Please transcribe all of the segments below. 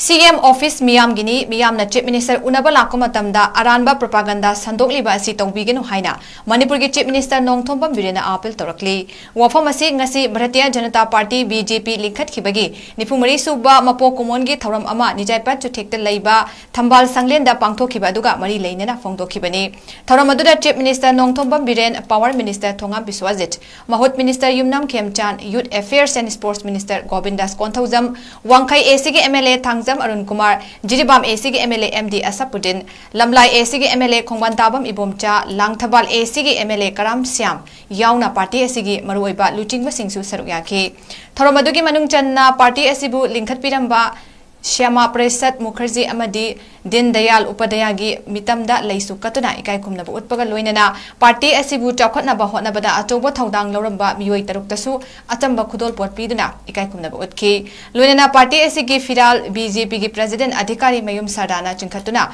CM Office Miyam Gini, Miyam na Chief Minister Unabala Kumatamda, Aranba Propaganda, Sandok Liba si Tongbigan Haina, Manipur Chief Minister Nong Thombam Birena Apil Torakli, Wafamasi Ngasi, Bharatiya Janata Party, BJP Linkat Kibagi, Nipumari Suba, Mapo Kumongi, Thoram Ama, Nijaipat to take the Laiba, Tambal Sanglenda Pangto Kibaduga, Mari Lane, Fongdo Kibani, Thoramadu Chief Minister Nong Thombam Biren, Power Minister Tonga Biswazit, Mahut Minister Yumnam Kemchan, Youth Affairs and Sports Minister Gobindas Kontauzam, Wangkai ACG MLA Tang Arun Kumar, Jiribam ACG MLA MD Asapudin, Lamlai ACG MLA Kongbantabam Ibomcha, Langthabal ACG MLA Karam Siam, Yauna Party ACG Maruiba, Luting Singsu Saruyaki, Thoromadugi Manungchanna Party ACBU Linkat Piramba, Shyama Prasad Mukherjee Amadi, Din Dayal Upadayagi, Mitamda Laisu Katuna, Ikai Kumnabu Utpaga Luinana, Party ACBU Chakotna Bahona Bada, Atoba Taudang Loramba, Mui Taruktasu, Atamba Kudol Port Piduna, Ikai Kumnabu Utki, Luinana Party ACG Fidal, BJP President Adhikari Mayum Sardana Chinkatuna,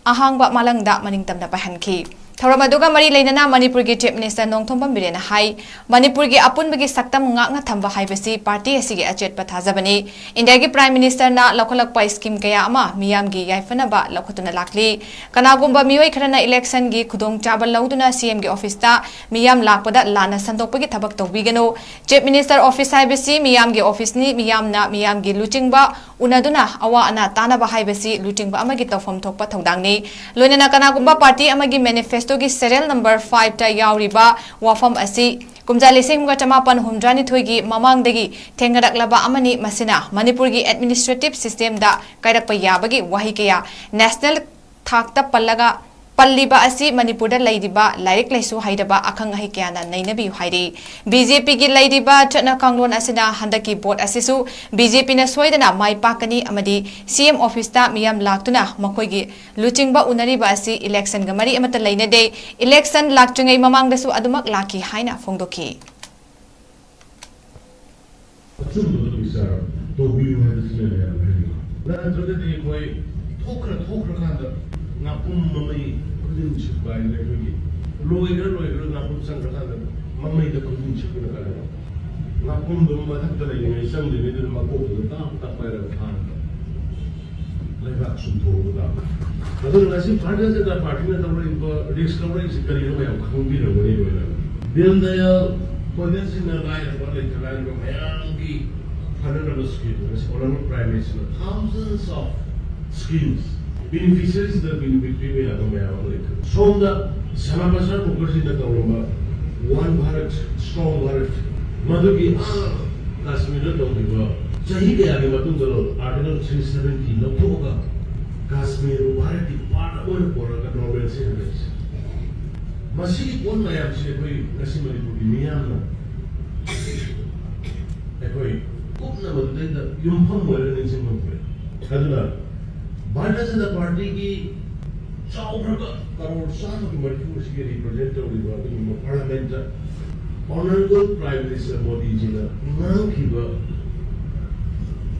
Ahangba Malangda Maningtamna Pahanki. Thoramaduga Mari Lainana Manipur Chief Minister Nong Thombam Birena Hai, Manipur Apun Bagi Saktam Nganga Thamba Haibasi, Party ACG Achet Pathazabani, Indiagi Prime Minister Na Lokalak Pai Scheme Kayama, Miyamgi Yaifanaba, Lokotuna Lakli, Kanagumba Miwai Karana Election Gi Kudong Chabal Lauduna CM Gi Office Ta, Miyam Lakpada Lana Santopagi Tabak Tobigano, Chief Minister Office Haibasi, Miyamgi Office Ni, Miyamna, Miyamgi Luchingba, Unaduna, Awa Ana Tanaba Haibasi, Luchingba Amagito from Tokpa Todangni, Lunana Kanagumba Party Amagi Manifesto Serial number 5 ta yauriba wafam asi kumjali singga chamapan humjani thoigi mamang degi thengaraklaba amani masina manipur gi administrative system da kairakpa yabagi wahikaya national thakta Palliba asi Manipur da laidiba lairik laisu haidaba akhang ahi kyana nainabi hairi BJP gi laidiba chana kanglon asina handaki board asisu BJP na soidana mai pakani amadi CM office ta miyam laktuna makoi gi luchingba unariba asi election ga mari amata lainade election lakchungai mamang dasu adumak laki haina fongdoki Ngapum mamai kudin chukbai le kogi loigra ngapum sang rakha mamai da kudin chukna kala ngapum dum ma thak tala yin sam de ne ma ko ta paira khan le ba sun tho da adun nasi party se da party na tawra in discovery se kari ro ya khung bi ro ne ro Din Dayal policy na rai ra le kala ro mayang ki phana scheme is all prime minister thousands of schemes beneficiaries that will be paid from the Samapasar Mukherjee the government, One Bharat, Strong Bharat, Madhuki, Kashmir, Sahi ke aage batun karo Article 370 no hoga Kashmir Bharat ki part one pora ka Nobel se hai. Masi kon mayam se koi Nasim Manipur ki miyam na. Koi kopna madhai da yumpham wala nisim mukhe. Kaduna Bharatiya Janata Party ki chauraka crore ki Manipur se represent in parliament honorable Prime Minister Modi ji na nang kiba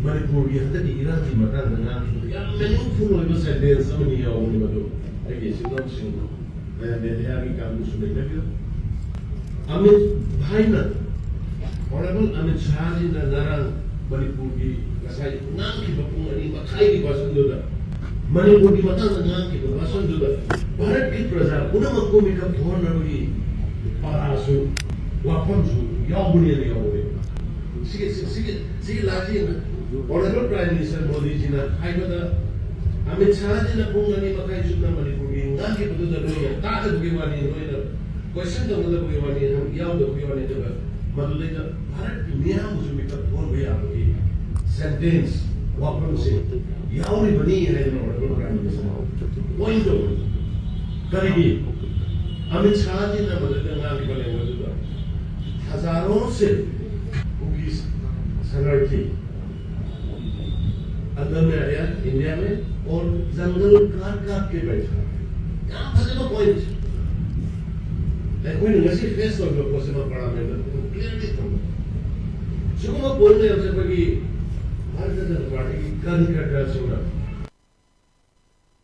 Manipur ki hada ki irati matang na ya meaningful hoiba sentence amani ya oni madu age sinam sing ne ya ki kam sunai na bio Amit Bhaina honorable Amit Shah ji na narang Manipur ki kasai nang kiba pungani makai ki basundoda Manipur ki matang na ki basundoda Bharat ki praja unama ko mi ka phone na ri parasu wapam su yaubuni ne yaubuni sige laji na honorable Prime Minister Modi ji na haibada Amit Shah ji na pungani makai sunna Manipur ki nang ki budu da loya ta da bugi wani loya question da budu bugi wani ham yaw da bugi wani da madule da Bharat ki miyam su mi ka phone bhai aapki sentence wapam se yauni bani hai na honorable Prime Minister point do करेगी अमित शाह जी ने मदद करने वाले मौजूद हजारों से उनकी शरणार्थी अंदर में आया इंडिया में और जंगल काट के बैठा यहाँ फंसे तो पॉइंट कोई नहीं ऐसी फेस कर लो कोई सेवा पढ़ा में तो क्लियरली था शुरू में बोल रहे हैं कि भारतीय जनता पार्टी की कर्म का ड्रेस होना